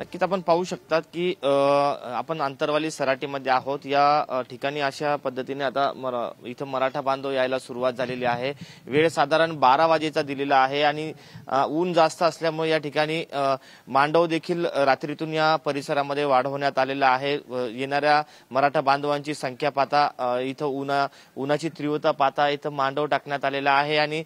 नक्कीच आपण पाहू शकतात की आपण अंतरवाली सराटीमध्ये आहोत। या ठिकाणी अशा पद्धतीने आता इथं मराठा बांधव यायला सुरुवात झालेली आहे। वेळ साधारण 12 वाजेचा दिलेला आहे आणि ऊन जास्त असल्यामुळे या ठिकाणी मांडव देखील रात्रीतून या परिसरामध्ये वाढवण्यात आलेला आहे। येणाऱ्या मराठा बांधवांची संख्या पाहता इथं उन्हाची तीव्रता पाहता इथं मांडव टाकण्यात आलेला आहे आणि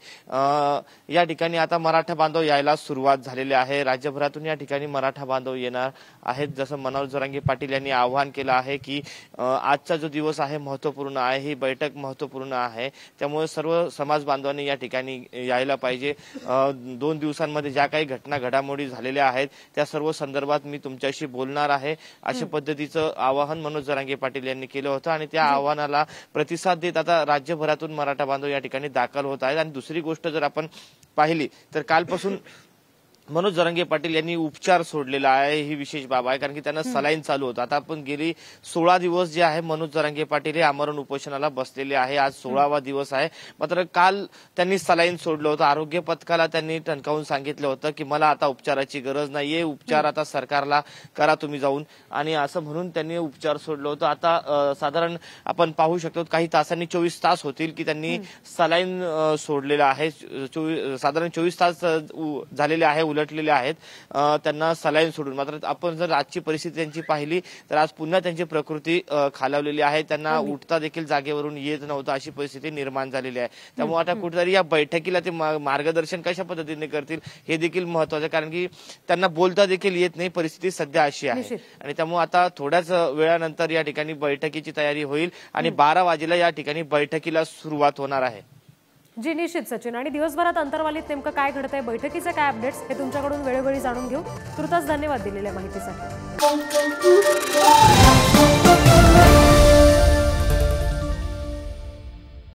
या ठिकाणी आता मराठा बांधव यायला सुरुवात झालेली आहे। राज्यभरातून या ठिकाणी मराठा बांधव येणार आहेत। जसं मनोज जरांगे पाटील यांनी आवाहन केलं आहे की आजचा जो दिवस आहे महत्त्वपूर्ण आहे, ही बैठक महत्त्वपूर्ण आहे, त्यामुळे सर्व समाज बांधवांनी या ठिकाणी यायला पाहिजे। 2 दिवसांमध्ये ज्या काही घडामोडी झालेल्या आहेत त्या सर्व संदर्भात मी तुमच्याशी बोलणार आहे, अशा पद्धतीचं आवाहन मनोज जरांगे पाटील यांनी केलं होतं आणि त्या आवाहनाला प्रतिसाद देत आता राज्यभरातून मराठा बांधव या ठिकाणी दाखल होत आहेत। आणि दुसरी गोष्ट जर आपण पाहिली तर कालपासून मनोज जरांगे पाटील यांनी उपचार सोडलेला आहे, ही विशेष बाब आहे, कारण की त्यांना सलाईन चालू होतं। आता आपण गेली 16 दिवस जे आहे मनोज जरांगे पाटील हे आमरण उपोषणाला बसलेले आहे। आज 16वा दिवस आहे, मात्र काल त्यांनी सलाईन सोडलं होतं। आरोग्य पथकाला त्यांनी ठणकावून सांगितलं होतं की मला आता उपचाराची गरज नाहीये, उपचार आता सरकारला करा तुम्ही जाऊन, आणि असं म्हणून त्यांनी उपचार सोडलं होतं। आता साधारण आपण पाहू शकतो काही तासांनी 24 तास होतील की त्यांनी सलाईन सोडलेलं आहे। साधारण 24 तास झालेले आहे, उलटलेले आहेत त्यांना सलाईन सोडून। मात्र आपण जर आजची परिस्थिती त्यांची पाहिली तर आज पुन्हा त्यांची प्रकृती खालावलेली आहे, त्यांना उठता देखील जागेवरून येत नव्हतं, अशी परिस्थिती निर्माण झालेली आहे। त्यामुळे आता कुठेतरी या बैठकीला ते मार्गदर्शन कशा पद्धतीने करतील हे देखील महत्त्वाचं आहे, कारण की त्यांना बोलता देखील येत नाही, परिस्थिती सध्या अशी आहे। आणि त्यामुळे आता थोड्याच वेळानंतर या ठिकाणी बैठकीची तयारी होईल आणि 12 वाजेला या ठिकाणी बैठकीला सुरुवात होणार आहे। जी निश्चित सचिन, आणि दिवसभरात अंतरवालीत नेमकं काय घडतंय, बैठकीचे काय अपडेट्स हे तुमच्याकडून वेळोवेळी जाणून घेऊ। तुर्तास धन्यवाद दिलेल्या माहितीसाठी।